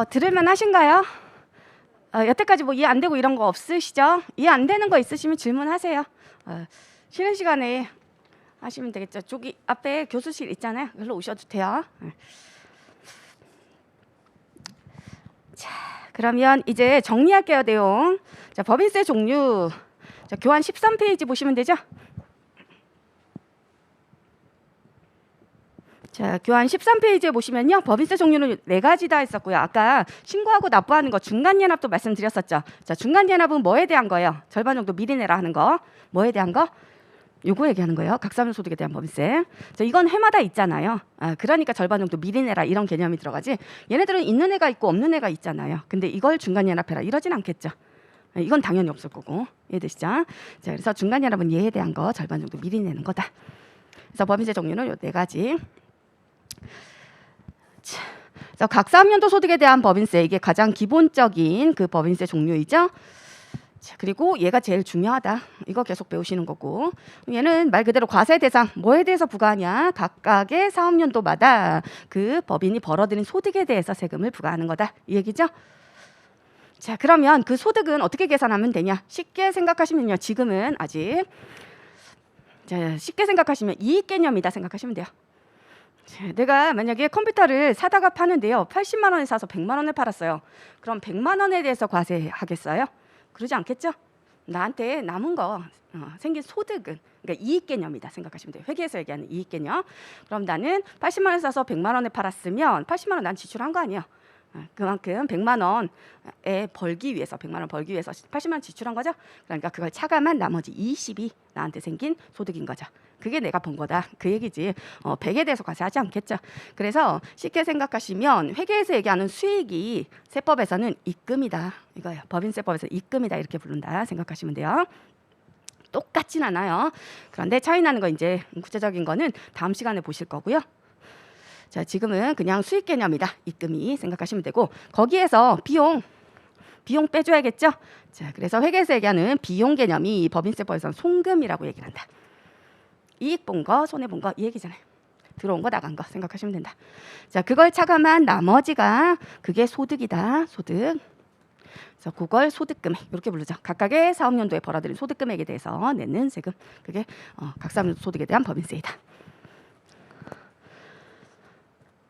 들을만 하신가요? 여태까지 뭐 이해 안 되고 이런 거 없으시죠? 이해 안 되는 거 있으시면 질문하세요. 쉬는 시간에 하시면 되겠죠. 저기 앞에 교수실 있잖아요. 여기로 오셔도 돼요. 자, 그러면 이제 정리할게요, 내용. 자, 법인세 종류. 자, 교환 13페이지 보시면 되죠? 자, 교환 13페이지에 보시면요. 법인세 종류는 4가지다 했었고요. 아까 신고하고 납부하는 거 중간연합도 말씀드렸었죠. 자, 중간연합은 뭐에 대한 거예요? 절반 정도 미리 내라 하는 거. 뭐에 대한 거? 요거 얘기하는 거예요. 각사면 소득에 대한 법인세. 자, 이건 해마다 있잖아요. 그러니까 절반 정도 미리 내라 이런 개념이 들어가지. 얘네들은 있는 애가 있고 없는 애가 있잖아요. 근데 이걸 중간연합해라 이러진 않겠죠. 이건 당연히 없을 거고. 이해되시죠? 자, 그래서 중간연합은 얘에 대한 거 절반 정도 미리 내는 거다. 그래서 법인세 종류는 요 4가지. 자, 각사학년도 소득에 대한 법인세, 이게 가장 기본적인 그 법인세 종류이죠. 자, 그리고 얘가 제일 중요하다. 이거 계속 배우시는 거고, 얘는 말 그대로 과세 대상, 뭐에 대해서 부과하냐? 각각의 사업연도마다 그 법인이 벌어들인 소득에 대해서 세금을 부과하는 거다, 이 얘기죠. 자, 그러면 그 소득은 어떻게 계산하면 되냐? 쉽게 생각하시면요, 지금은 아직 쉽게 생각하시면 이익 개념이다 생각하시면 돼요. 내가 만약에 컴퓨터를 사다가 파는데요, 80만 원에 사서 100만 원에 팔았어요. 그럼 100만 원에 대해서 과세하겠어요? 그러지 않겠죠? 나한테 남은 거 생긴 소득은, 그러니까 이익 개념이다 생각하시면 돼요. 회계에서 얘기하는 이익 개념. 그럼 나는 80만 원에 사서 100만 원에 팔았으면 80만 원 난 지출한 거 아니에요. 그만큼 100만 원에 벌기 위해서 100만 원 벌기 위해서 80만 원 지출한 거죠. 그러니까 그걸 차감한 나머지 20이 나한테 생긴 소득인 거죠. 그게 내가 번 거다, 그 얘기지. 100에 대해서 과세하지 않겠죠. 그래서 쉽게 생각하시면 회계에서 얘기하는 수익이 세법에서는 입금이다, 이거예요. 법인세법에서 입금이다 이렇게 부른다 생각하시면 돼요. 똑같진 않아요. 그런데 차이 나는 거, 이제 구체적인 거는 다음 시간에 보실 거고요. 자, 지금은 그냥 수익 개념이다, 입금이 생각하시면 되고, 거기에서 비용 빼줘야겠죠. 자, 그래서 회계에서 얘기하는 비용 개념이 법인세법에서는 송금이라고 얘기를 한다. 이익 본 거, 손해 본 거 이 얘기잖아요. 들어온 거, 나간 거 생각하시면 된다. 자, 그걸 차감한 나머지가 그게 소득이다, 소득. 그래서 그걸 소득금액 이렇게 부르죠. 각각의 사업연도에 벌어들인 소득금액에 대해서 내는 세금, 그게 각사학년도 소득에 대한 법인세이다.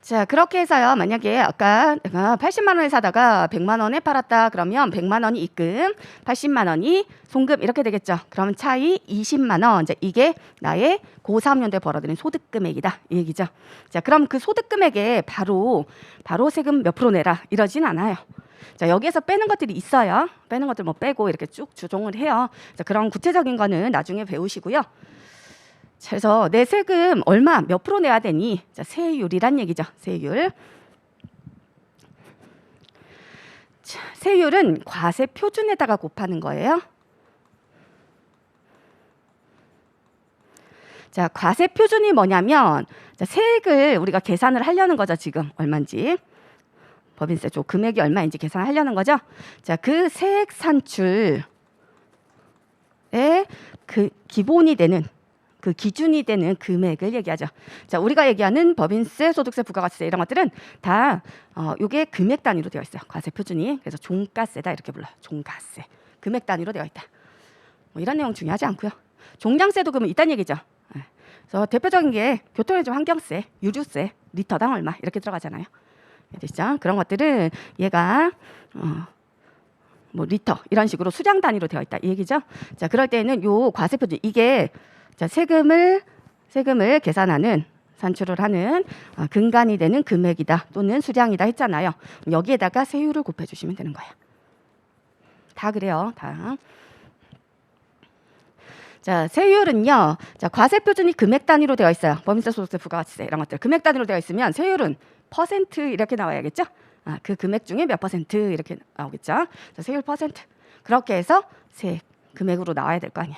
자, 그렇게 해서요, 만약에 아까 내가 80만 원에 사다가 100만 원에 팔았다 그러면 100만 원이 입금, 80만 원이 송금 이렇게 되겠죠. 그러면 차이 20만 원. 이제 이게 나의 고3년도에 벌어들인 소득금액이다, 이 얘기죠. 자, 그럼 그 소득금액에 바로 세금 몇 프로 내라 이러진 않아요. 자, 여기에서 빼는 것들이 있어요. 빼는 것들 뭐 빼고 이렇게 쭉 조정을 해요. 자, 그런 구체적인 거는 나중에 배우시고요. 그래서 내 세금 얼마 몇 프로 내야 되니? 자, 세율이란 얘기죠. 세율. 자, 세율은 과세 표준에다가 곱하는 거예요. 자, 과세 표준이 뭐냐면, 자, 세액을 우리가 계산을 하려는 거죠. 지금 얼마인지. 법인세 조 금액이 얼마인지 계산하려는 거죠. 자, 그 세액 산출의 그 기본이 되는, 그 기준이 되는 금액을 얘기하죠. 자, 우리가 얘기하는 법인세, 소득세, 부가가치세 이런 것들은 다 요게 금액 단위로 되어 있어요. 과세 표준이. 그래서 종가세다 이렇게 불러요. 종가세. 금액 단위로 되어 있다. 뭐 이런 내용 중요하지 않고요. 종량세도 그러면 있다는 얘기죠. 그래서 대표적인 게 교통회전 환경세, 유류세, 리터당 얼마 이렇게 들어가잖아요. 되시죠? 그런 것들은 얘가 뭐 리터 이런 식으로 수량 단위로 되어 있다, 이 얘기죠. 자, 그럴 때는 요 과세 표준, 이게 자, 세금을 계산하는, 산출을 하는 근간이 되는 금액이다 또는 수량이다 했잖아요. 여기에다가 세율을 곱해주시면 되는 거예요. 다 그래요, 다. 자, 세율은요, 자, 과세 표준이 금액 단위로 되어 있어요. 법인세, 소득세, 부가가치세 이런 것들 금액 단위로 되어 있으면 세율은 퍼센트 이렇게 나와야겠죠. 그 금액 중에 몇 퍼센트 이렇게 나오겠죠. 자, 세율 퍼센트. 그렇게 해서 세액 금액으로 나와야 될 거 아니야.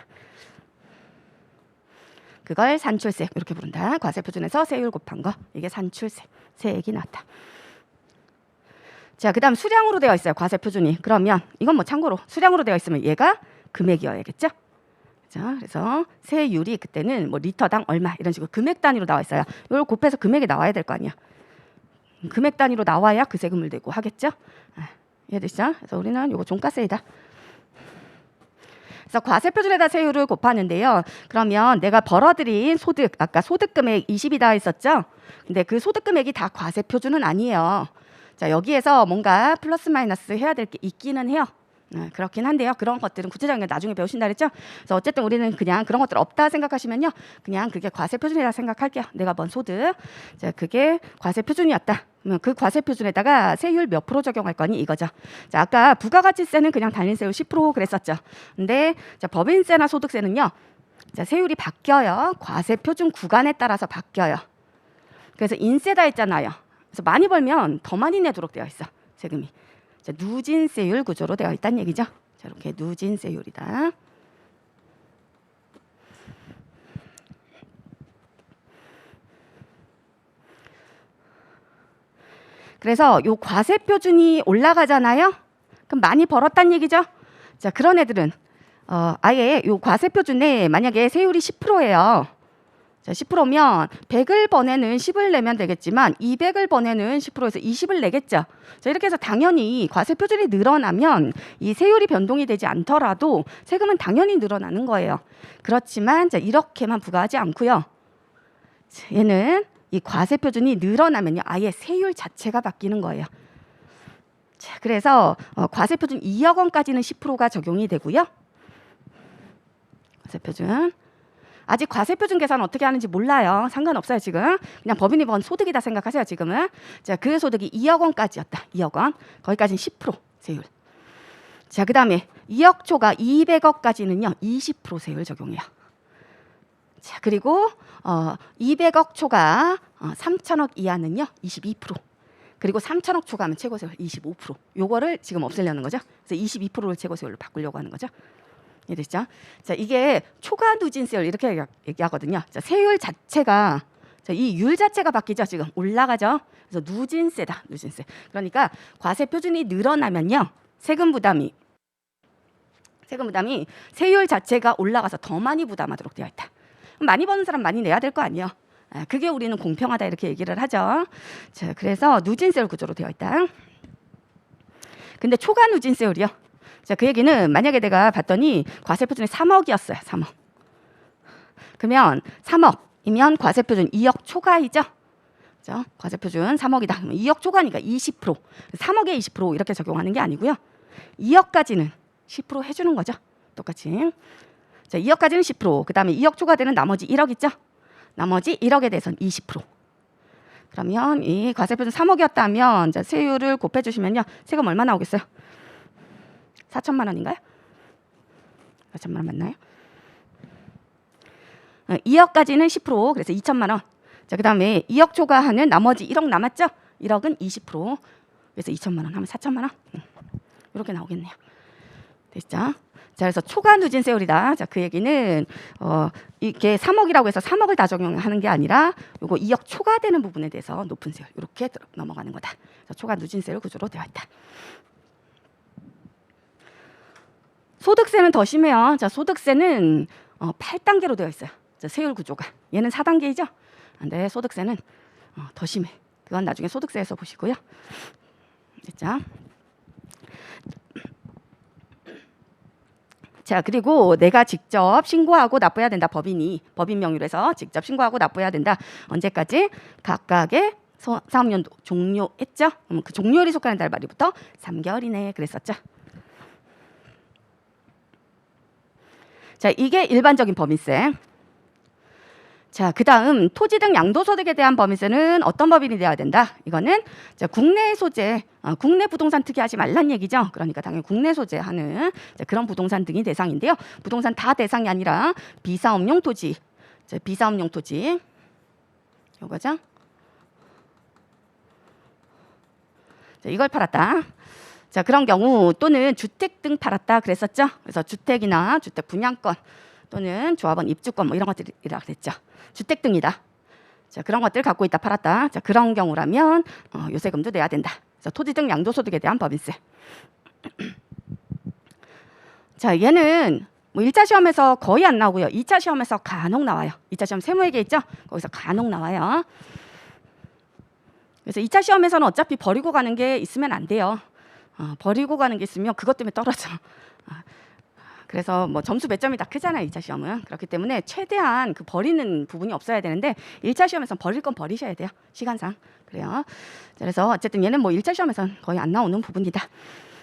그걸 산출세 이렇게 부른다. 과세 표준에서 세율 곱한 거, 이게 산출세, 세액이 나왔다. 자, 그다음 수량으로 되어 있어요. 과세 표준이. 그러면 이건 뭐 참고로 수량으로 되어 있으면 얘가 금액이어야겠죠. 자, 그래서 세율이 그때는 뭐 리터당 얼마 이런 식으로 금액 단위로 나와 있어요. 이걸 곱해서 금액이 나와야 될 거 아니야. 금액 단위로 나와야 그 세금을 내고 하겠죠. 이해되시죠? 그래서 우리는 요거 종가세이다. 그래서 과세표준에다 세율을 곱하는데요. 그러면 내가 벌어들인 소득, 아까 소득금액 20이다 했었죠? 근데 그 소득금액이 다 과세표준은 아니에요. 자, 여기에서 뭔가 플러스 마이너스 해야 될 게 있기는 해요. 그렇긴 한데요. 그런 것들은 구체적인 게 나중에 배우신다 그랬죠? 그래서 어쨌든 우리는 그냥 그런 것들 없다 생각하시면요. 그냥 그게 과세표준이라 생각할게요. 내가 번 소득. 자, 그게 과세표준이었다. 그러면 그 과세표준에다가 세율 몇 프로 적용할 거니 이거죠. 자, 아까 부가가치세는 그냥 단일세율 10% 그랬었죠. 근데 자, 법인세나 소득세는요. 자, 세율이 바뀌어요. 과세표준 구간에 따라서 바뀌어요. 그래서 인세다 했잖아요. 그래서 많이 벌면 더 많이 내도록 되어 있어. 세금이. 자, 누진세율 구조로 되어 있다는 얘기죠. 자, 이렇게 누진세율이다. 그래서 요 과세표준이 올라가잖아요. 그럼 많이 벌었다는 얘기죠. 자, 그런 애들은 아예 요 과세표준에 만약에 세율이 10%예요. 자, 10%면 100을 번에는 10을 내면 되겠지만 200을 번에는 10%에서 20을 내겠죠. 자, 이렇게 해서 당연히 과세표준이 늘어나면 이 세율이 변동이 되지 않더라도 세금은 당연히 늘어나는 거예요. 그렇지만 자, 이렇게만 부과하지 않고요. 자, 얘는 이 과세표준이 늘어나면요. 아예 세율 자체가 바뀌는 거예요. 자, 그래서 과세표준 2억 원까지는 10%가 적용이 되고요. 과세표준. 아직 과세표준 계산 어떻게 하는지 몰라요. 상관없어요, 지금. 그냥 법인이 번 소득이다 생각하세요, 지금은. 자, 그 소득이 2억 원까지였다. 2억 원. 거기까지는 10% 세율. 자, 그다음에 2억 초과 200억까지는요. 20% 세율 적용해요. 자, 그리고 200억 초과 3천억 이하는요. 22%. 그리고 3천억 초과하면 최고세율 25%. 요거를 지금 없애려는 거죠. 그래서 22%를 최고세율로 바꾸려고 하는 거죠. 이해되시죠? 자, 이게 초과 누진세율 이렇게 얘기하거든요. 자, 세율 자체가 자, 이 율 자체가 바뀌죠. 지금 올라가죠. 그래서 누진세다. 누진세. 그러니까 과세표준이 늘어나면요. 세금 부담이 세율 자체가 올라가서 더 많이 부담하도록 되어 있다. 많이 버는 사람 많이 내야 될 거 아니에요. 그게 우리는 공평하다 이렇게 얘기를 하죠. 자, 그래서 누진세율 구조로 되어 있다. 근데 초과 누진세율이요. 자, 그 얘기는 만약에 내가 봤더니 과세표준이 3억이었어요. 3억. 그러면 3억이면 과세표준 2억 초과이죠. 그죠? 과세표준 3억이다. 그러면 2억 초과니까 20%. 3억에 20% 이렇게 적용하는 게 아니고요. 2억까지는 10% 해주는 거죠. 똑같이. 자, 2억까지는 10%. 그 다음에 2억 초과되는 나머지 1억 있죠. 나머지 1억에 대해서는 20%. 그러면 이 과세표준 3억이었다면 자, 세율을 곱해주시면요. 세금 얼마 나오겠어요? 4천만 원인가요? 4천만 원 맞나요? 2억까지는 10%. 그래서 2천만 원. 자, 그 다음에 2억 초과하는 나머지 1억 남았죠? 1억은 20%. 그래서 2천만 원 하면 4천만 원. 이렇게 나오겠네요. 됐죠? 자, 그래서 초과 누진세율이다. 자, 그 얘기는 이게 3억이라고 해서 3억을 다 적용하는 게 아니라 요거 2억 초과되는 부분에 대해서 높은 세율 이렇게 넘어가는 거다. 그래서 초과 누진세율 구조로 되어 있다. 소득세는 더 심해요. 자, 소득세는 8단계로 되어 있어요. 자, 세율 구조가. 얘는 4단계이죠. 근데 소득세는 더 심해. 그건 나중에 소득세에서 보시고요. 됐죠? 자, 그리고 내가 직접 신고하고 납부해야 된다. 법인 명의로 해서 직접 신고하고 납부해야 된다. 언제까지? 각각의 사업연도 종료했죠? 그럼 그 종료일이 속하는 달 말일부터 3개월 이내에 그랬었죠. 자, 이게 일반적인 법인세. 자, 그 다음 토지 등 양도소득에 대한 법인세는 어떤 법인이 돼야 된다? 이거는 자, 국내 소재, 국내 부동산 특이하지 말란 얘기죠. 그러니까 당연히 국내 소재하는 그런 부동산 등이 대상인데요. 부동산 다 대상이 아니라 비사업용 토지, 자, 비사업용 토지, 요거죠. 자, 이걸 팔았다. 자, 그런 경우 또는 주택 등 팔았다 그랬었죠. 그래서 주택이나 주택 분양권 또는 조합원 입주권 뭐 이런 것들이라 그랬죠. 주택 등이다. 자, 그런 것들 갖고 있다 팔았다. 자, 그런 경우라면 요 세금도 내야 된다. 그래서 토지 등 양도소득에 대한 법인세. 자, 얘는 뭐 1차 시험에서 거의 안 나오고요. 2차 시험에서 간혹 나와요. 2차 시험 세무회계 있죠? 거기서 간혹 나와요. 그래서 2차 시험에서는 어차피 버리고 가는 게 있으면 안 돼요. 버리고 가는 게 있으면 그것 때문에 떨어져. 그래서 뭐 점수 몇 점이 다 크잖아요. 2차 시험은. 그렇기 때문에 최대한 그 버리는 부분이 없어야 되는데 1차 시험에서는 버릴 건 버리셔야 돼요. 시간상. 그래요. 그래서 어쨌든 얘는 뭐 1차 시험에서는 거의 안 나오는 부분이다.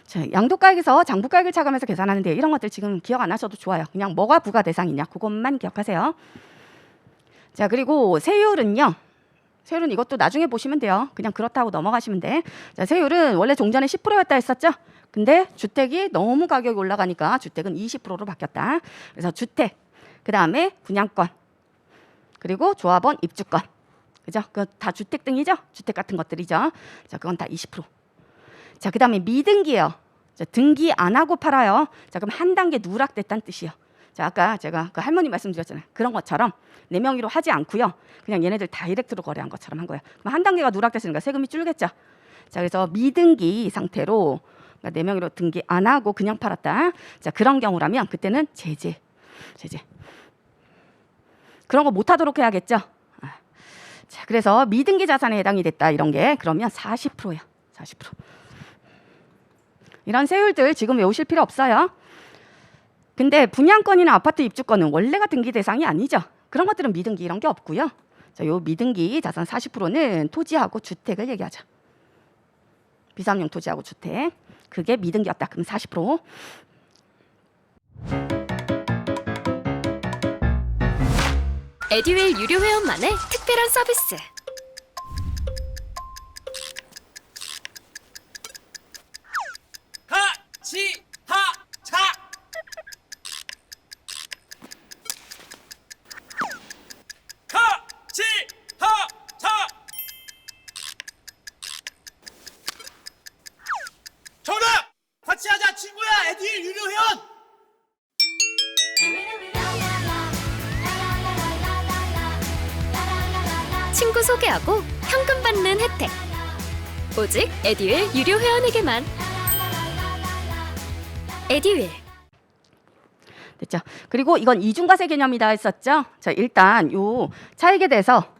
자, 양도가액에서 장부가액을 차감해서 계산하는데 이런 것들 지금 기억 안 하셔도 좋아요. 그냥 뭐가 부과 대상이냐 그것만 기억하세요. 자, 그리고 세율은요. 세율은 이것도 나중에 보시면 돼요. 그냥 그렇다고 넘어가시면 돼. 자, 세율은 원래 종전에 10%였다 했었죠. 근데 주택이 너무 가격이 올라가니까 주택은 20%로 바뀌었다. 그래서 주택, 그 다음에 분양권, 그리고 조합원 입주권. 그죠? 그거 다 주택 등이죠? 주택 같은 것들이죠. 자, 그건 다 20%. 자, 그 다음에 미등기예요. 자, 등기 안 하고 팔아요. 자, 그럼 한 단계 누락됐다는 뜻이요. 자, 아까 제가 그 할머니 말씀드렸잖아요. 그런 것처럼 내 명의로 하지 않고요. 그냥 얘네들 다이렉트로 거래한 것처럼 한 거예요. 그럼 한 단계가 누락됐으니까 세금이 줄겠죠. 자, 그래서 미등기 상태로 그러니까 내 명의로 등기 안 하고 그냥 팔았다. 자, 그런 경우라면 그때는 제재. 그런 거 못하도록 해야겠죠. 자, 그래서 미등기 자산에 해당이 됐다 이런 게 그러면 40%예요. 40%. 이런 세율들 지금 외우실 필요 없어요. 근데 분양권이나 아파트 입주권은 원래가 등기 대상이 아니죠. 그런 것들은 미등기 이런 게 없고요. 자, 요 미등기 자산 40%는 토지하고 주택을 얘기하죠. 비삼용 토지하고 주택. 그게 미등기였다. 그럼 40%. 에듀윌 유료 회원만의 특별한 서비스. 하치하차 하치하차 정답! 같이 하자 친구야 에듀윌 유료 회원 친구 소개하고 현금 받는 혜택. 오직 에듀윌 유료 회원에게만. 에듀윌. 됐죠. 그리고 이건 이중과세 개념이다 했었죠. 자, 일단 요 차익에 대해서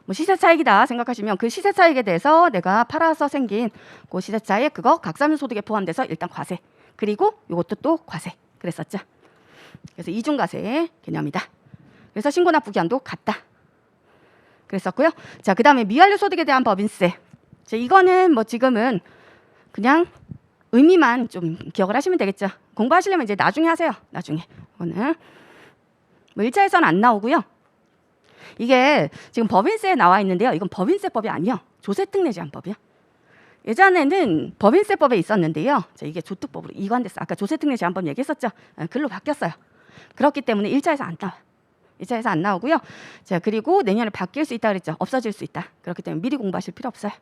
뭐 시세 차익이다 생각하시면 그 시세 차익에 대해서 내가 팔아서 생긴 그 시세 차익 그거 각사면 소득에 포함돼서 일단 과세. 그리고 요것도 또 과세. 그랬었죠. 그래서 이중과세 개념이다. 그래서 신고납부 기한도 같다. 그랬었고요. 자, 그다음에 미완료 소득에 대한 법인세. 자, 이거는 뭐 지금은 그냥 의미만 좀 기억을 하시면 되겠죠. 공부하시려면 이제 나중에 하세요. 나중에. 이거는 뭐 1차에서는 안 나오고요. 이게 지금 법인세에 나와 있는데요. 이건 법인세법이 아니요. 조세특례제한법이요. 예전에는 법인세법에 있었는데요. 자, 이게 조특법으로 이관됐어. 아까 조세특례제한법 얘기했었죠. 글로 바뀌었어요. 그렇기 때문에 1차에서 안 나와. 1차에서 안 나오고요. 자, 그리고 내년에 바뀔 수 있다 그랬죠. 없어질 수 있다. 그렇기 때문에 미리 공부하실 필요 없어요.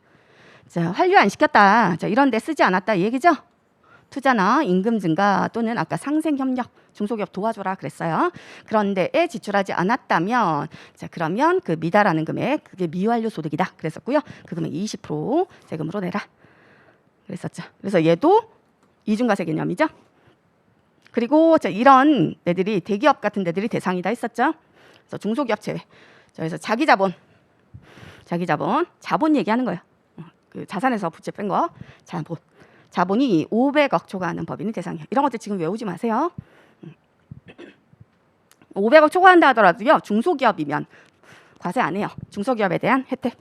자, 환류 안 시켰다. 자, 이런 데 쓰지 않았다 이 얘기죠. 투자나 임금 증가 또는 아까 상생 협력 중소기업 도와줘라 그랬어요. 그런데에 지출하지 않았다면 자, 그러면 그 미달하는 금액 그게 미완료 소득이다 그랬었고요. 그 금액 20% 세금으로 내라 그랬었죠. 그래서 얘도 이중과세 개념이죠. 그리고 자, 이런 데들이 대기업 같은 데들이 대상이다 했었죠. 그래서 중소기업 제외. 그래서 자기자본 얘기하는 거예요. 그 자산에서 부채 뺀 거 자본이 500억 초과하는 법인이 대상이에요. 이런 것들 지금 외우지 마세요. 500억 초과한다 하더라도요. 중소기업이면 과세 안 해요. 중소기업에 대한 혜택.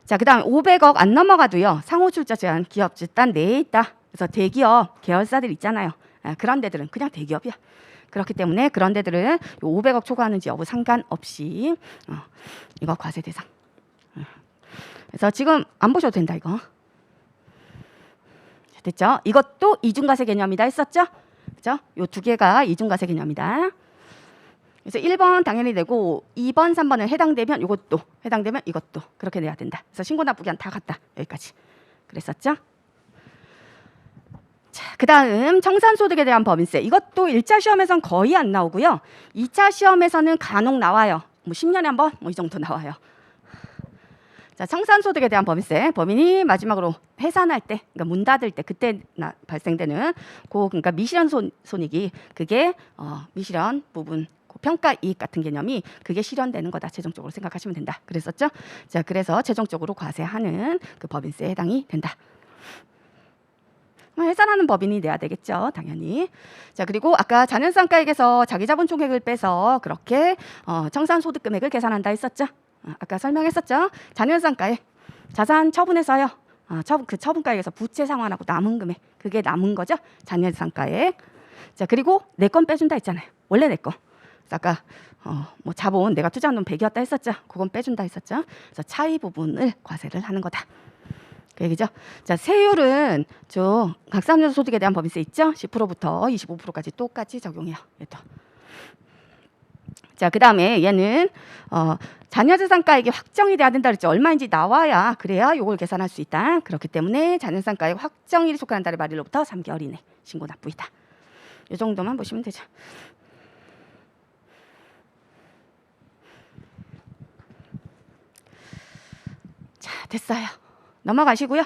자, 그다음에 500억 안 넘어가도요. 상호출자 제한 기업 집단 내에 있다. 그래서 대기업 계열사들 있잖아요. 그런 데들은 그냥 대기업이야. 그렇기 때문에 그런 데들은 500억 초과하는지 여부 상관없이 이거 과세 대상. 그래서 지금 안 보셔도 된다 이거. 됐죠? 이것도 이중과세 개념이다 했었죠? 그죠? 요 두 개가 이중과세 개념이다. 그래서 1번 당연히 내고 2번, 3번은 해당되면 이것도 해당되면 이것도 그렇게 내야 된다. 그래서 신고납부 기한 다 같다. 여기까지. 그랬었죠? 자, 그다음 청산소득에 대한 법인세. 이것도 1차 시험에선 거의 안 나오고요. 2차 시험에서는 간혹 나와요. 뭐 10년에 한 번 뭐 이 정도 나와요. 자, 청산소득에 대한 법인세. 법인이 마지막으로 해산할 때, 그러니까 문 닫을 때 그때 발생되는 그러니까 미실현 손익이 그게 미실현 부분 평가 이익 같은 개념이 그게 실현되는 거다. 최종적으로 생각하시면 된다. 그랬었죠? 자, 그래서 최종적으로 과세하는 그 법인세에 해당이 된다. 해산하는 법인이 내야 되겠죠, 당연히. 자, 그리고 아까 자연상가액에서 자기자본 총액을 빼서 그렇게 청산소득 금액을 계산한다 했었죠. 아까 설명했었죠. 자연상가액 자산 처분해서요. 그 처분가액에서 부채 상환하고 남은 금액, 그게 남은 거죠. 자연상가액. 자, 그리고 내 건 빼준다 했잖아요. 원래 내 거. 아까 뭐 자본 내가 투자한 돈 100이었다 했었죠. 그건 빼준다 했었죠. 그래서 차이 부분을 과세를 하는 거다. 그 얘기죠. 자, 세율은 각사합류소 소득에 대한 법인세 있죠. 10%부터 25%까지 똑같이 적용해요. 얘도. 자, 그다음에 얘는 자녀재산가액이 확정이 돼야 된다 그랬죠. 얼마인지 나와야 그래야 요걸 계산할 수 있다. 그렇기 때문에 자녀재산가액 확정일이 속하는 달의 말일로부터 3개월 이내 신고 납부이다. 이 정도만 보시면 되죠. 자, 됐어요. 넘어가시고요.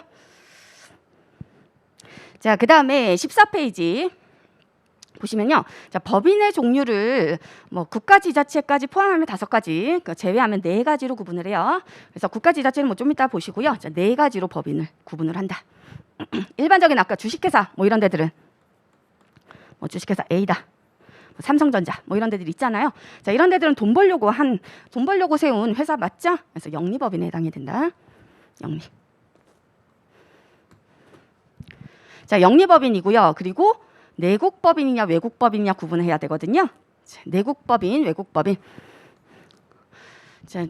자, 그 다음에 14페이지 보시면요. 자, 법인의 종류를 뭐 국가지자체까지 포함하면 5가지, 제외하면 4가지로 구분을 해요. 그래서 국가지자체는 뭐 좀 이따 보시고요. 자, 4가지로 법인을 구분을 한다. 일반적인 아까 주식회사 뭐 이런 데들은 뭐 주식회사 A다. 삼성전자 뭐 이런 데들 있잖아요. 자, 이런 데들은 돈 벌려고 세운 회사 맞죠? 그래서 영리법인에 해당이 된다. 영리. 자, 영리법인이고요. 그리고 내국법인이냐 외국법인이냐 구분을 해야 되거든요. 자, 내국법인, 외국법인. 자,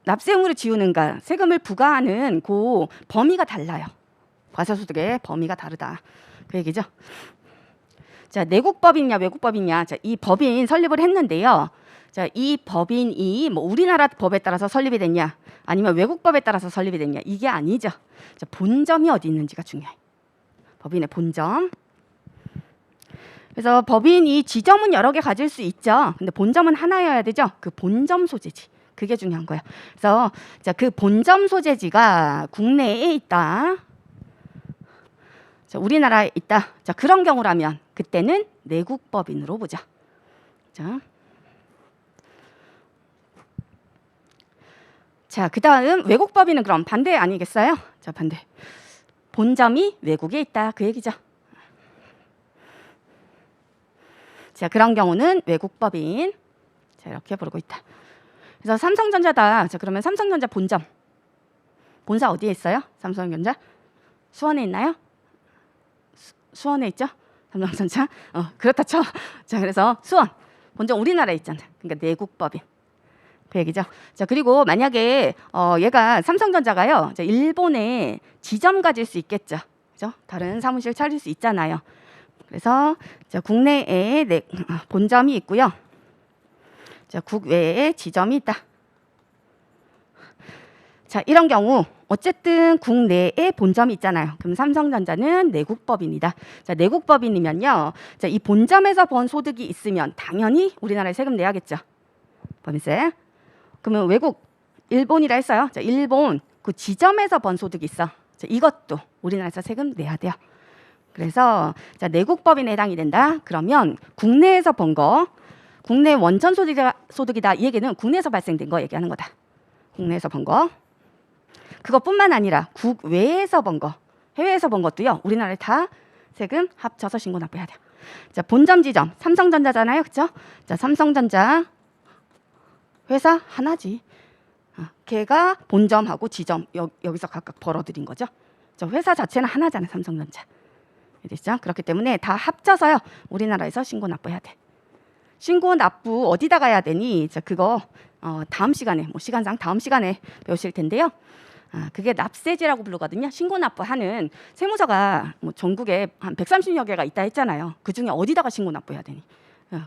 납세의무를 지우는가 세금을 부과하는 그 범위가 달라요. 과세소득의 범위가 다르다. 그 얘기죠. 자, 내국법인이냐 외국법인이냐. 자, 이 법인 설립을 했는데요. 자, 이 법인이 뭐 우리나라 법에 따라서 설립이 됐냐 아니면 외국법에 따라서 설립이 됐냐 이게 아니죠. 자, 본점이 어디 있는지가 중요해요. 법인의 본점. 그래서 법인이 지점은 여러 개 가질 수 있죠. 근데 본점은 하나여야 되죠. 그 본점 소재지. 그게 중요한 거예요. 그래서 자, 그 본점 소재지가 국내에 있다. 자, 우리나라에 있다. 자, 그런 경우라면 그때는 내국법인으로 보자. 자, 그다음 외국법인은 그럼 반대 아니겠어요? 자, 반대. 본점이 외국에 있다. 그 얘기죠. 자, 그런 경우는 외국법인. 자, 이렇게 부르고 있다. 그래서 삼성전자다. 자, 그러면 삼성전자 본점. 본사 어디에 있어요? 삼성전자? 수원에 있나요? 수원에 있죠? 삼성전자? 그렇다 쳐. 자, 그래서 수원. 본점 우리나라에 있잖아. 그러니까 내국법인. 그 얘기죠. 자, 그리고 만약에 얘가 삼성전자가요. 자, 일본에 지점 가질 수 있겠죠. 그죠? 다른 사무실 차릴 수 있잖아요. 그래서 자, 국내에 본점이 있고요. 자, 국외에 지점이 있다. 자, 이런 경우 어쨌든 국내에 본점이 있잖아요. 그럼 삼성전자는 내국법인이다. 자, 내국법인이면요. 자, 이 본점에서 번 소득이 있으면 당연히 우리나라에 세금 내야겠죠. 법인세. 그러면 외국 일본이라 했어요. 자, 일본 그 지점에서 번 소득이 있어. 자, 이것도 우리나라에서 세금 내야 돼요. 그래서 자, 내국법인에 해당이 된다. 그러면 국내에서 번 거, 국내 원천 소득이다. 이 얘기는 국내에서 발생된 거 얘기하는 거다. 국내에서 번 거. 그것뿐만 아니라 국외에서 번 거, 해외에서 번 것도요. 우리나라에 다 세금 합쳐서 신고 납부해야 돼요. 자, 본점 지점 삼성전자잖아요, 그렇죠? 자, 삼성전자 회사 하나지. 걔가 본점하고 지점 여기서 각각 벌어들인 거죠. 저 회사 자체는 하나잖아요, 삼성전자. 됐죠? 그렇기 때문에 다 합쳐서요. 우리나라에서 신고 납부해야 돼. 신고 납부 어디다가 해야 되니? 자, 그거 다음 시간에 시간상 다음 시간에 배우실 텐데요. 그게 납세지라고 부르거든요. 신고 납부하는 세무서가 전국에 한 130여 개가 있다 했잖아요. 그 중에 어디다가 신고 납부해야 되니?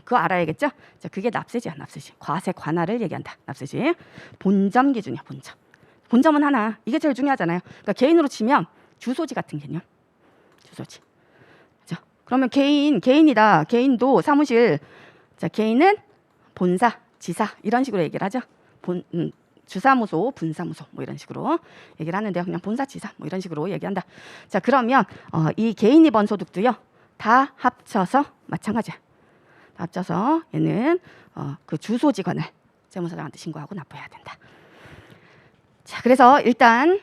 그거 알아야겠죠? 자, 그게 납세지야, 납세지. 과세 관할을 얘기한다. 납세지. 본점 기준이야, 본점. 본점은 하나. 이게 제일 중요하잖아요. 그러니까 개인으로 치면 주소지 같은 개념. 주소지. 자, 그러면 개인이다. 개인도 사무실. 자, 개인은 본사, 지사 이런 식으로 얘기를 하죠. 주사무소, 분사무소 뭐 이런 식으로 얘기를 하는데요. 그냥 본사, 지사 뭐 이런 식으로 얘기한다. 자, 그러면 이 개인이 번 소득도요. 다 합쳐서 마찬가지야. 합쳐서 얘는 그 주소지건을 세무서장한테 신고하고 납부해야 된다. 자, 그래서 일단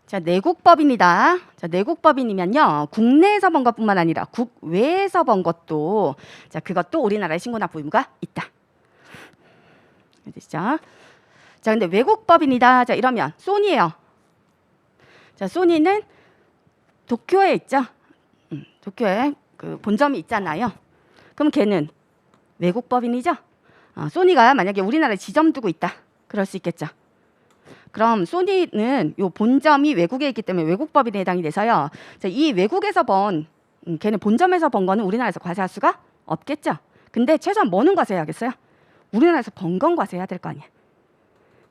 자, 내국법인이다. 자, 내국법인이면요. 국내에서 번 것뿐만 아니라 국외에서 번 것도 자, 그것도 우리나라에 신고 납부 의무가 있다. 되시죠? 자, 근데 외국법인이다. 자, 이러면 소니예요. 자, 소니는 도쿄에 있죠. 도쿄에 그 본점이 있잖아요. 그럼 걔는 외국법인이죠. 소니가 만약에 우리나라에 지점 두고 있다. 그럴 수 있겠죠. 그럼 소니는 요 본점이 외국에 있기 때문에 외국법인에 해당이 돼서요. 자, 이 외국에서 번 걔는 본점에서 번 거는 우리나라에서 과세할 수가 없겠죠. 근데 최소한 뭐는 과세해야겠어요? 우리나라에서 번 건 과세해야 될 거 아니야.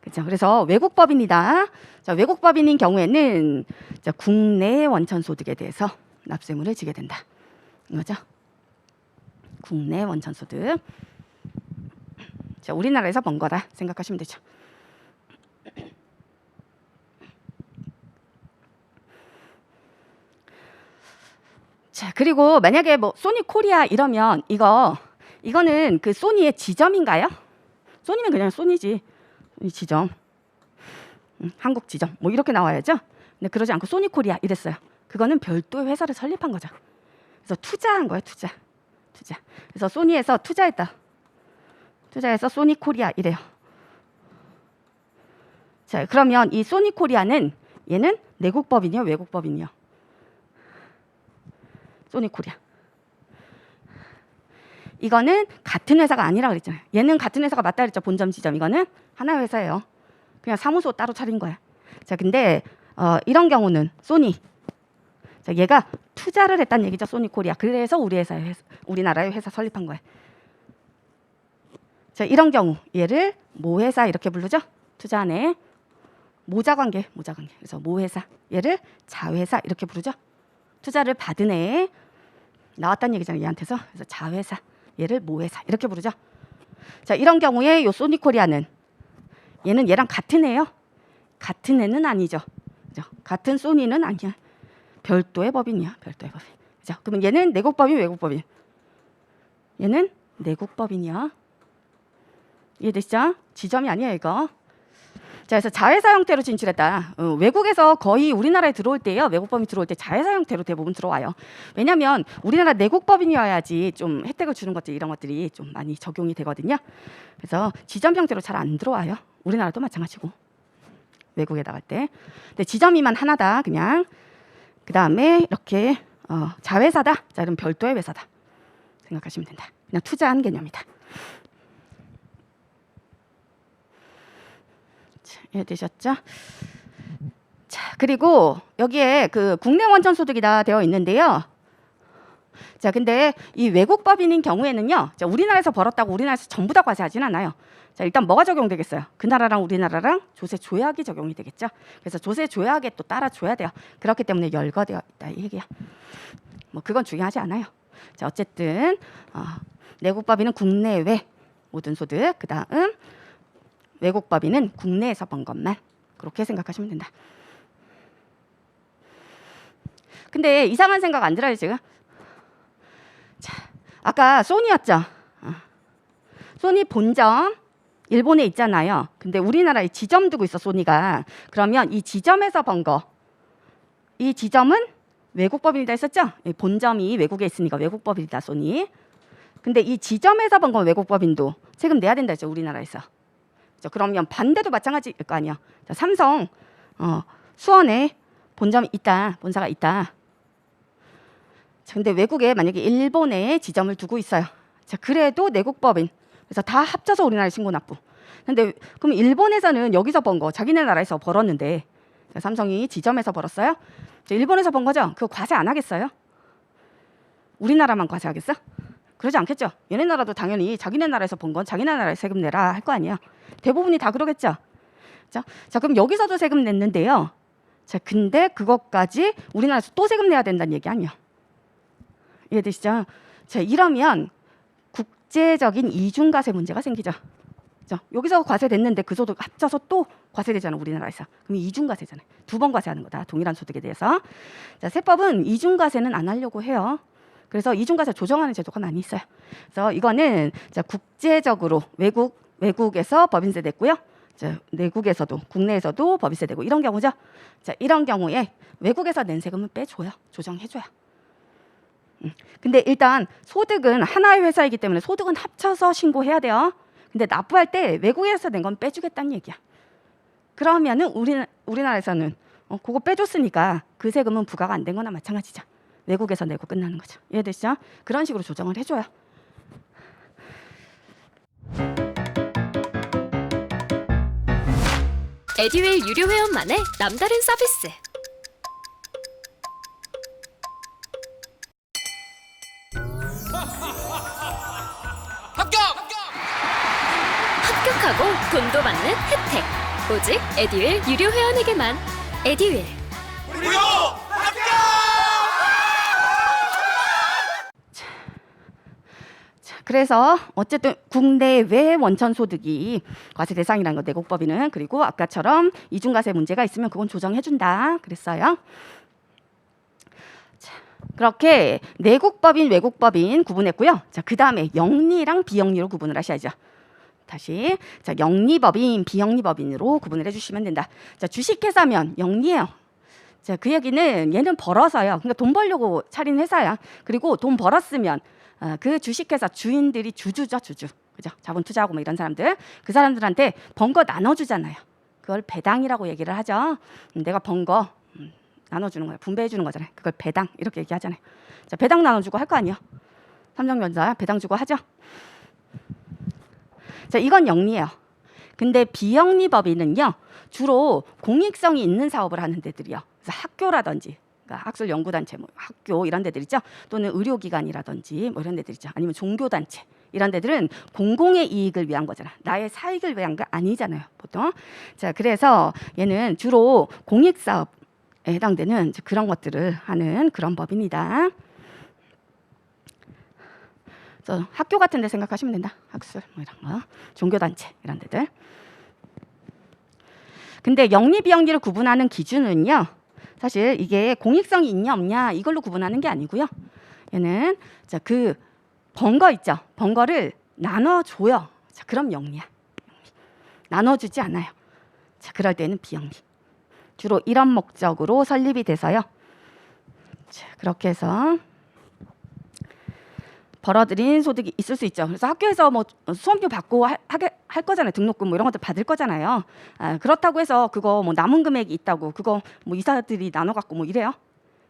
그렇죠. 그래서 외국법인이다. 자, 외국법인인 경우에는 자, 국내 원천 소득에 대해서 납세의무를 지게 된다. 이거죠. 국내 원천 소득. 자, 우리나라에서 번 거다 생각하시면 되죠. 자, 그리고 만약에 뭐 소니 코리아 이러면 이거는 그 소니의 지점인가요? 소니는 그냥 소니지. 이 지점. 한국 지점. 뭐 이렇게 나와야죠. 근데 그러지 않고 소니 코리아 이랬어요. 그거는 별도의 회사를 설립한 거죠. 그래서 투자한 거예요, 투자. 그래서 소니에서 투자했다. 투자해서 소니 코리아 이래요. 자, 그러면 이 소니 코리아는 얘는 내국법인이요, 외국법인이요? 소니 코리아. 이거는 같은 회사가 아니라 그랬잖아요. 얘는 같은 회사가 맞다 그랬죠. 본점 지점. 이거는 하나의 회사예요. 그냥 사무소 따로 차린 거야. 자, 근데 이런 경우는 소니. 자, 얘가 투자를 했다는 얘기죠. 소니 코리아. 그래서 우리나라의 회사 설립한 거야. 자, 이런 경우 얘를 모회사 이렇게 부르죠. 투자하네. 모자관계. 그래서 모회사. 얘를 자회사 이렇게 부르죠. 투자를 받은 애 나왔다는 얘기잖아요. 얘한테서. 그래서 자회사. 얘를 모회사 이렇게 부르죠. 자, 이런 경우에 요 소니 코리아는 얘는 얘랑 같은 애예요. 같은 애는 아니죠. 그죠? 같은 소니는 아니야. 별도의 법인이야. 별도의 법인. 그죠? 그러면 얘는 내국법인, 외국법인. 얘는 내국법인이야. 이해되시죠? 지점이 아니에요, 이거. 자, 그래서 자회사 형태로 진출했다. 외국에서 거의 우리나라에 들어올 때요. 외국법인이 들어올 때 자회사 형태로 대부분 들어와요. 왜냐하면 우리나라 내국법인이어야지 좀 혜택을 주는 것들 이런 것들이 좀 많이 적용이 되거든요. 그래서 지점 형태로 잘 안 들어와요. 우리나라도 마찬가지고 외국에 나갈 때. 근데 지점이만 하나다. 그냥 그 다음에 이렇게 자회사다. 자, 그럼 별도의 회사다 생각하시면 된다. 그냥 투자한 개념이다. 이해되셨죠? 자, 그리고 여기에 그 국내 원천 소득이다 되어 있는데요. 자, 근데 이 외국 법인인 경우에는요. 자, 우리나라에서 벌었다고 우리나라에서 전부 다 과세하진 않아요. 자, 일단 뭐가 적용되겠어요? 그 나라랑 우리나라랑 조세 조약이 적용이 되겠죠. 그래서 조세 조약에 또 따라줘야 돼요. 그렇기 때문에 열거되어 있다 이 얘기야. 뭐 그건 중요하지 않아요. 자, 어쨌든 내국 법인은 국내외 모든 소득. 그 다음 외국 법인은 국내에서 번 것만. 그렇게 생각하시면 된다. 근데 이상한 생각 안 들어요 지금? 자, 아까 소니였죠. 소니 본점 일본에 있잖아요. 근데 우리나라에 지점 두고 있어 소니가. 그러면 이 지점에서 번 거, 이 지점은 외국 법인이다 했었죠? 본점이 외국에 있으니까 외국 법인이다 소니. 근데 이 지점에서 번 건 외국 법인도 세금 내야 된다 했죠 우리나라에서. 그렇죠? 그러면 반대도 마찬가지일 거 아니야. 자, 삼성 수원에 본점이 있다, 본사가 있다. 자, 근데 외국에 만약에 일본에 지점을 두고 있어요. 자, 그래도 내국법인. 그래서 다 합쳐서 우리나라에 신고 납부. 근데 그럼 일본에서는 여기서 번 거, 자기네 나라에서 벌었는데 자, 삼성이 지점에서 벌었어요. 자, 일본에서 번 거죠. 그거 과세 안 하겠어요? 우리나라만 과세하겠어? 그러지 않겠죠. 얘네 나라도 당연히 자기네 나라에서 번 건 자기네 나라에 세금 내라 할 거 아니에요. 대부분이 다 그러겠죠. 자, 그럼 여기서도 세금 냈는데요. 자, 근데 그것까지 우리나라에서 또 세금 내야 된다는 얘기 아니에요. 이해되시죠? 자, 이러면 국제적인 이중과세 문제가 생기죠. 자, 여기서 과세됐는데 그 소득 합쳐서 또 과세되잖아 우리나라에서. 그럼 이중과세잖아요. 두 번 과세하는 거다. 동일한 소득에 대해서. 자, 세법은 이중과세는 안 하려고 해요. 그래서 이중과세 조정하는 제도가 많이 있어요. 그래서 이거는 자, 국제적으로 외국에서 법인세 냈고요. 자, 내국에서도 국내에서도 법인세 내고 이런 경우죠. 자, 이런 경우에 외국에서 낸 세금은 빼줘요. 조정해줘요. 근데 일단 소득은 하나의 회사이기 때문에 소득은 합쳐서 신고해야 돼요. 근데 납부할 때 외국에서 낸 건 빼주겠다는 얘기야. 그러면은 우리나라에서는 그거 빼줬으니까 그 세금은 부과가 안 된 거나 마찬가지죠. 외국에서 내고 끝나는 거죠. 이해되시죠? 그런 식으로 조정을 해줘요. 에듀윌 유료 회원만의 남다른 서비스. 합격하고 돈도 받는 혜택. 오직 에듀윌 유료 회원에게만. 에듀윌. 무료 합격! 그래서 어쨌든 국내외 원천 소득이 과세 대상이라는 거 내국법인은. 그리고 아까처럼 이중과세 문제가 있으면 그건 조정해준다 그랬어요. 자, 그렇게 내국법인 외국법인 구분했고요. 자, 그 다음에 영리랑 비영리로 구분을 하셔야죠. 다시 자, 영리법인 비영리법인으로 구분을 해주시면 된다. 자, 주식회사면 영리예요. 자, 그 얘기는 얘는 벌어서요. 그러니까 돈 벌려고 차린 회사야. 그리고 돈 벌었으면 그 주식회사 주인들이 주주죠, 주주. 그죠? 자본 투자하고 뭐 이런 사람들. 그 사람들한테 번 거 나눠주잖아요. 그걸 배당이라고 얘기를 하죠. 내가 번 거 나눠주는 거야. 분배해 주는 거잖아요. 그걸 배당 이렇게 얘기하잖아요. 자, 배당 나눠주고 할 거 아니에요. 삼성전자 배당 주고 하죠. 자, 이건 영리예요. 근데 비영리법인은요, 주로 공익성이 있는 사업을 하는 데들이요. 그래서 학교라든지, 그러니까 학술 연구단체, 뭐 학교 이런 데들 있죠. 또는 의료기관이라든지 뭐 이런 데들 있죠. 아니면 종교단체 이런 데들은 공공의 이익을 위한 거잖아. 나의 사익을 위한 거 아니잖아요, 보통. 자, 그래서 얘는 주로 공익사업에 해당되는 그런 것들을 하는 그런 법인이다. 그래서 학교 같은 데 생각하시면 된다. 학술 뭐 이런 거, 종교단체 이런 데들. 근데 영리 비영리를 구분하는 기준은요, 사실 이게 공익성이 있냐 없냐 이걸로 구분하는 게 아니고요. 얘는 자, 그 번 거 있죠. 번 거를 나눠줘요. 자, 그럼 영리야. 나눠주지 않아요. 자, 그럴 때는 비영리. 주로 이런 목적으로 설립이 돼서요. 자, 그렇게 해서 벌어들인 소득이 있을 수 있죠. 그래서 학교에서 뭐 수업료 받고 할 거잖아요. 등록금 뭐 이런 것들 받을 거잖아요. 그렇다고 해서 그거 뭐 남은 금액이 있다고 그거 뭐 이사들이 나눠 갖고 뭐 이래요?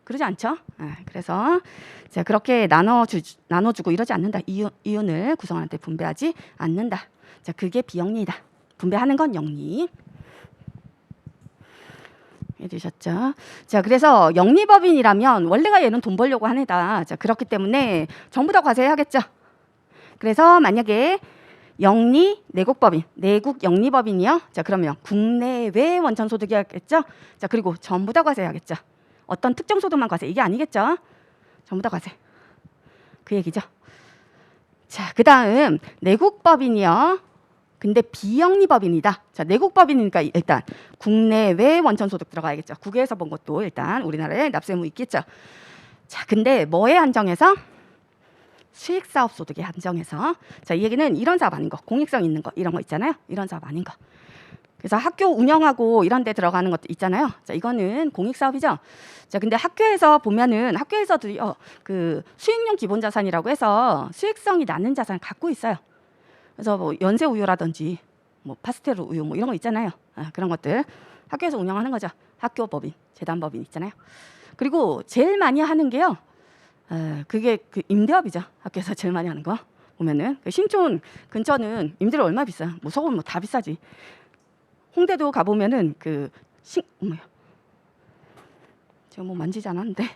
그러지 않죠. 그래서 자, 그렇게 나눠주고 이러지 않는다. 이윤을 구성원한테 분배하지 않는다. 자, 그게 비영리다. 분배하는 건 영리. 해주셨죠. 자, 그래서 영리법인이라면 원래가 얘는 돈 벌려고 한 애다. 자, 그렇기 때문에 전부 다 과세해야겠죠. 그래서 만약에 영리 내국법인, 내국 영리법인이요. 자, 그러면 국내외 원천 소득이었겠죠. 자, 그리고 전부 다 과세해야겠죠. 어떤 특정 소득만 과세 이게 아니겠죠. 전부 다 과세. 그 얘기죠. 자, 그 다음 내국법인이요. 근데 비영리법인이다. 자, 내국법인이니까 일단 국내외 원천소득 들어가야겠죠. 국외에서 본 것도 일단 우리나라에 납세의무 있겠죠. 자, 근데 뭐에 한정해서? 수익사업소득에 한정해서. 자, 이 얘기는 이런 사업 아닌 거, 공익성 있는 거 이런 거 있잖아요. 이런 사업 아닌 거. 그래서 학교 운영하고 이런 데 들어가는 것도 있잖아요. 자, 이거는 공익사업이죠. 자, 근데 학교에서 보면은 학교에서도요, 그 수익용 기본자산이라고 해서 수익성이 나는 자산을 갖고 있어요. 그래서 뭐 연세 우유라든지 뭐 파스텔 우유 뭐 이런 거 있잖아요. 그런 것들 학교에서 운영하는 거죠. 학교 법인, 재단 법인 있잖아요. 그리고 제일 많이 하는 게요. 그게 그 임대업이죠. 학교에서 제일 많이 하는 거 보면은 그 신촌 근처는 임대료 얼마 비싸? 뭐 서울 뭐 다 비싸지. 홍대도 가 보면은 그 뭐야? 제가 뭐 만지지 않았는데.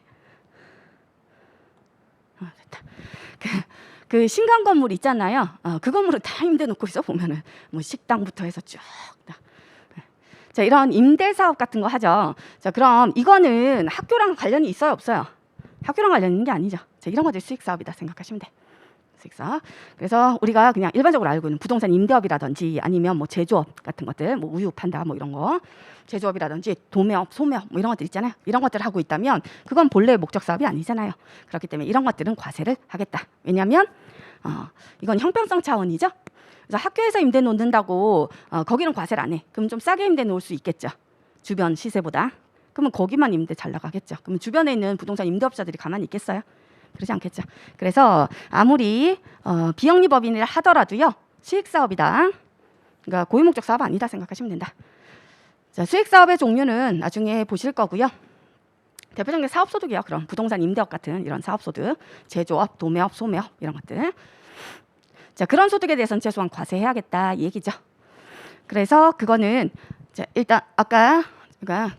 됐다. 그 신강 건물 있잖아요. 그 건물을 다 임대 놓고 있어 보면은 뭐 식당부터 해서 쭉. 자, 이런 임대 사업 같은 거 하죠. 자, 그럼 이거는 학교랑 관련이 있어요, 없어요? 학교랑 관련 있는 게 아니죠. 자, 이런 것들 수익 사업이다 생각하시면 돼. 수익사업. 그래서 우리가 그냥 일반적으로 알고 있는 부동산 임대업이라든지 아니면 뭐 제조업 같은 것들, 뭐 우유 판다 뭐 이런 거, 제조업이라든지 도매업, 소매업 뭐 이런 것들 있잖아요. 이런 것들을 하고 있다면 그건 본래의 목적 사업이 아니잖아요. 그렇기 때문에 이런 것들은 과세를 하겠다. 왜냐하면 이건 형평성 차원이죠. 그래서 학교에서 임대 놓는다고 거기는 과세를 안 해. 그럼 좀 싸게 임대 놓을 수 있겠죠. 주변 시세보다. 그러면 거기만 임대 잘 나가겠죠. 그러면 주변에 있는 부동산 임대업자들이 가만히 있겠어요? 그러지 않겠죠. 그래서 아무리 비영리법인을 하더라도요. 수익사업이다. 그러니까 고유목적 사업 아니다 생각하시면 된다. 자, 수익사업의 종류는 나중에 보실 거고요. 대표적인 게 사업소득이요. 그럼 부동산 임대업 같은 이런 사업소득, 제조업, 도매업, 소매업 이런 것들. 자, 그런 소득에 대해서는 최소한 과세해야겠다 이 얘기죠. 그래서 그거는 자, 일단 아까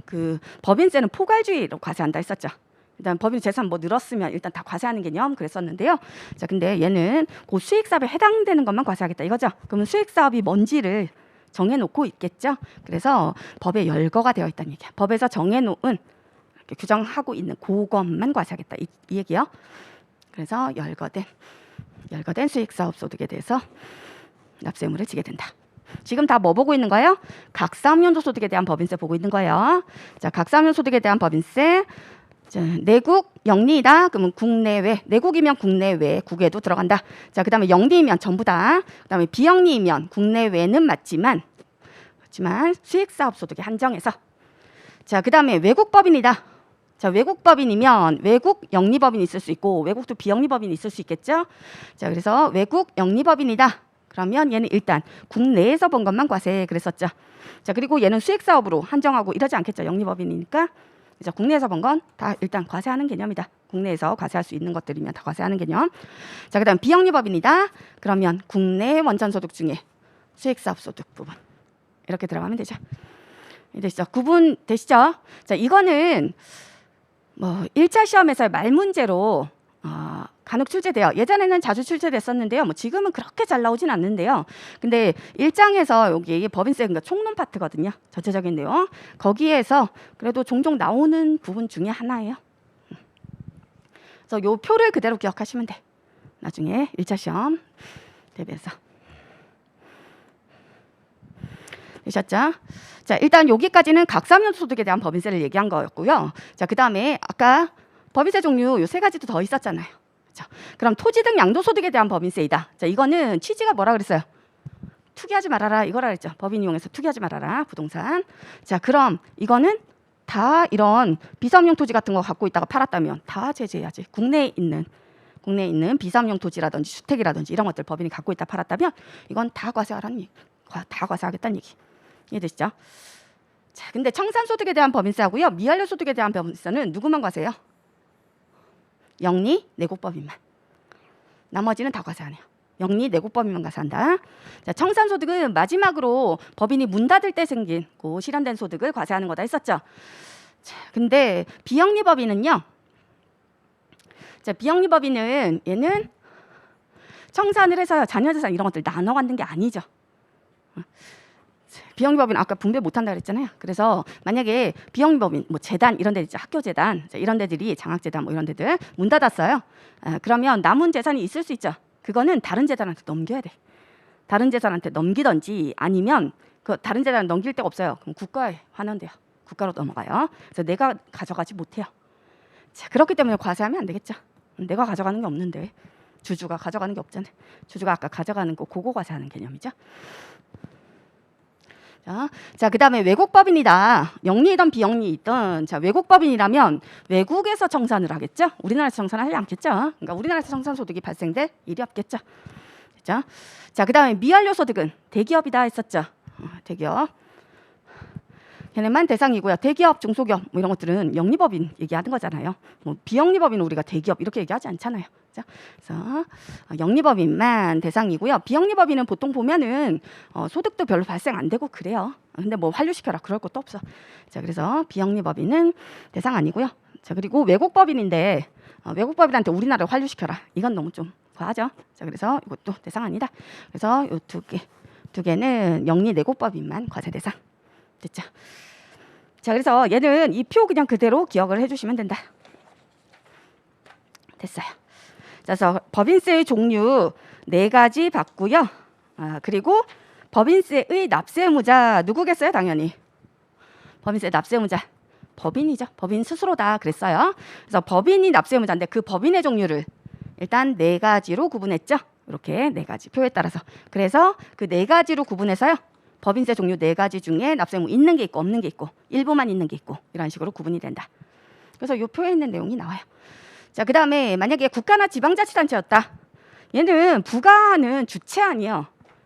그 법인세는 포괄주의로 과세한다 했었죠. 일단 법인 재산 뭐 늘었으면 일단 다 과세하는 개념 그랬었는데요. 자, 근데 얘는 그 수익사업에 해당되는 것만 과세하겠다 이거죠. 그러면 수익사업이 뭔지를 정해놓고 있겠죠. 그래서 법에 열거가 되어 있다는 얘기야. 법에서 정해놓은 이렇게 규정하고 있는 그것만 과세하겠다 이 얘기요. 그래서 열거된 수익사업 소득에 대해서 납세 의무를 지게 된다. 지금 다 뭐 보고 있는 거예요? 각사업연도 소득에 대한 법인세 보고 있는 거예요. 자, 각사업연 소득에 대한 법인세. 자, 내국 영리이다. 그러면 국내외. 내국이면 국내외, 국외도 들어간다. 자, 그다음에 영리이면 전부 다. 그다음에 비영리이면 국내외는 맞지만 수익사업 소득에 한정해서. 자, 그다음에 외국법인이다. 자, 외국법인이면 외국 영리법인이 있을 수 있고 외국도 비영리법인이 있을 수 있겠죠. 자, 그래서 외국 영리법인이다. 그러면 얘는 일단 국내에서 번 것만 과세 그랬었죠. 자, 그리고 얘는 수익사업으로 한정하고 이러지 않겠죠. 영리법인이니까. 그래서 국내에서 번 건 다 일단 과세하는 개념이다. 국내에서 과세할 수 있는 것들이면 다 과세하는 개념. 자, 그다음 비영리법인이다. 그러면 국내 원전소득 중에 수익사업 소득 부분 이렇게 들어가면 되죠. 되시죠? 구분 되시죠? 자, 이거는 뭐 1차 시험에서의 말 문제로 간혹 출제돼요. 예전에는 자주 출제됐었는데요. 뭐 지금은 그렇게 잘 나오진 않는데요. 근데 1장에서 여기 법인세 그러니까 총론 파트거든요. 전체적인 내용. 거기에서 그래도 종종 나오는 부분 중에 하나예요. 그래서 요 표를 그대로 기억하시면 돼. 나중에 1차 시험 대비해서. 되셨죠? 자, 일단 여기까지는 각사면 소득에 대한 법인세를 얘기한 거였고요. 자, 그다음에 아까 법인세 종류 요 세 가지도 더 있었잖아요. 자, 그럼 토지 등 양도소득에 대한 법인세이다. 자, 이거는 취지가 뭐라 그랬어요? 투기하지 말아라 이거라 그랬죠. 법인 이용해서 투기하지 말아라 부동산. 자, 그럼 이거는 다 이런 비사업용 토지 같은 거 갖고 있다가 팔았다면 다 제재해야지. 국내에 있는 비사업용 토지라든지 주택이라든지 이런 것들 법인이 갖고 있다 팔았다면 이건 다 과세하라는 얘기. 다 과세하겠다는 얘기. 이해되시죠? 자, 근데 청산소득에 대한 법인세하고요. 미완료소득에 대한 법인세는 누구만 과세해요? 영리, 내국법인만. 나머지는 다 과세 안 해요. 영리, 내국법인만 과세한다. 자, 청산소득은 마지막으로 법인이 문 닫을 때 생긴 그 실현된 소득을 과세하는 거다 했었죠. 자, 근데 비영리법인은요. 자, 비영리법인은 얘는 청산을 해서 자녀재산 이런 것들 나눠 갖는 게 아니죠. 비영리법인 아까 분배 못한다 그랬잖아요. 그래서 만약에 비영리법인 뭐 재단 이런 데 있죠. 학교재단 이런 데들이 장학재단 뭐 이런 데들 문 닫았어요. 그러면 남은 재산이 있을 수 있죠. 그거는 다른 재단한테 넘겨야 돼. 다른 재단한테 넘기든지 아니면 그 다른 재단 넘길 데가 없어요. 그럼 국가에 환원돼요. 국가로 넘어가요. 그래서 내가 가져가지 못해요. 자, 그렇기 때문에 과세하면 안 되겠죠. 내가 가져가는 게 없는데 주주가 가져가는 게 없잖아요. 주주가 아까 가져가는 거 그거 과세하는 개념이죠. 자, 그다음에 외국법인이다. 영리이든 비영리이든 자, 외국법인이라면 외국에서 청산을 하겠죠. 우리나라에서 청산하지 않겠죠. 그러니까 우리나라에서 청산 소득이 발생될 일이 없겠죠. 그렇죠? 자, 그다음에 미완료 소득은 대기업이다 했었죠. 대기업. 걔네만 대상이고요. 대기업, 중소기업 뭐 이런 것들은 영리법인 얘기하는 거잖아요. 뭐 비영리법인은 우리가 대기업 이렇게 얘기하지 않잖아요. 그렇죠? 그래서 영리법인만 대상이고요. 비영리법인은 보통 보면은 소득도 별로 발생 안 되고 그래요. 근데 뭐 환류시켜라 그럴 것도 없어. 자, 그래서 비영리법인은 대상 아니고요. 자, 그리고 외국법인인데 외국법인한테 우리나라를 환류시켜라. 이건 너무 좀 과하죠. 자, 그래서 이것도 대상 아니다. 그래서 이 두 개는 영리 내국법인만 과세 대상. 됐죠? 자, 그래서 얘는 이 표 그냥 그대로 기억을 해주시면 된다. 됐어요. 그래서 법인세의 종류 4가지 봤고요. 그리고 법인세의 납세무자 누구겠어요? 당연히 법인세 납세무자 법인이죠. 법인 스스로다 그랬어요. 그래서 법인이 납세무자인데 그 법인의 종류를 일단 4가지로 구분했죠. 이렇게 4가지 표에 따라서. 그래서 그 4가지로 구분해서요. 법인세 종류 4가지 중에 납세무 있는 게 있고 없는 게 있고 일부만 있는 게 있고 이런 식으로 구분이 된다. 그래서 이 표에 있는 내용이 나와요. 자, 그다음에 만약에 국가나 지방자치단체였다. 얘는 부가는 주체아니에요.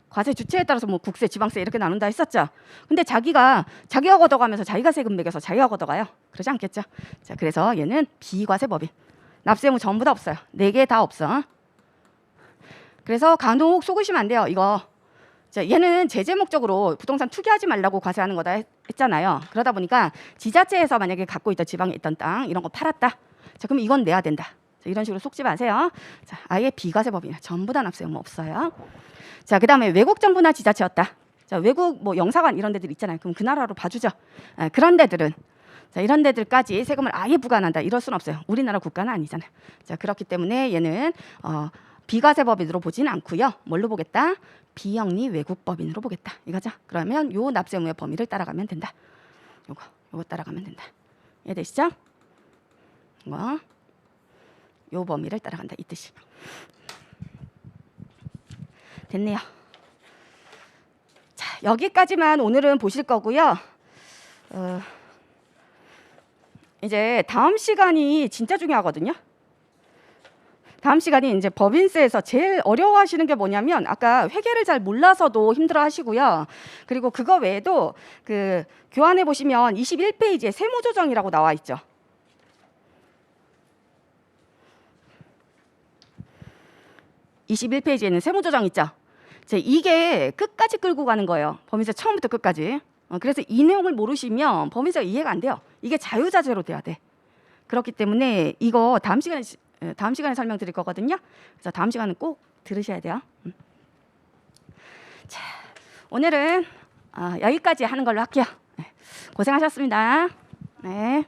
과세 주체에 따라서 뭐 국세, 지방세 이렇게 나눈다 했었죠. 근데 자기가 걷어가면서 자기가 세금 매겨서 자기가 걷어가요. 그러지 않겠죠. 자, 그래서 얘는 비과세법인. 납세무 전부 다 없어요. 4개 다 없어. 그래서 간혹 속으시면 안 돼요. 이거. 자, 얘는 제재 목적으로 부동산 투기하지 말라고 과세하는 거다 했잖아요. 그러다 보니까 지자체에서 만약에 갖고 있던 지방에 있던 땅 이런 거 팔았다. 자, 그럼 이건 내야 된다. 자, 이런 식으로 속지 마세요. 자, 아예 비과세법이야. 전부 다 납세무 없어요. 자, 그다음에 외국 정부나 지자체였다. 자, 외국 뭐 영사관 이런 데들 있잖아요. 그럼 그 나라로 봐주죠. 그런 데들은 자, 이런 데들까지 세금을 아예 부과한다. 이럴 수는 없어요. 우리나라 국가는 아니잖아요. 자, 그렇기 때문에 얘는 비과세법인으로 보지는 않고요. 뭘로 보겠다? 비영리 외국법인으로 보겠다. 이거죠. 그러면 요 납세무의 범위를 따라가면 된다. 요거 따라가면 된다. 이해되시죠? 요 범위를 따라간다. 이 뜻이. 됐네요. 자, 여기까지만 오늘은 보실 거고요. 이제 다음 시간이 진짜 중요하거든요. 다음 시간이 이제 법인세에서 제일 어려워하시는 게 뭐냐면 아까 회계를 잘 몰라서도 힘들어하시고요. 그리고 그거 외에도 그 교환해 보시면 21페이지에 세무조정이라고 나와 있죠. (21페이지에는) 세무조정 있죠. 이게 끝까지 끌고 가는 거예요. 법인세 처음부터 끝까지. 그래서 이 내용을 모르시면 법인세가 이해가 안 돼요. 이게 자유자재로 돼야 돼. 그렇기 때문에 이거 다음 시간에 설명드릴 거거든요. 그래서 다음 시간은 꼭 들으셔야 돼요. 자, 오늘은 여기까지 하는 걸로 할게요. 고생하셨습니다. 네.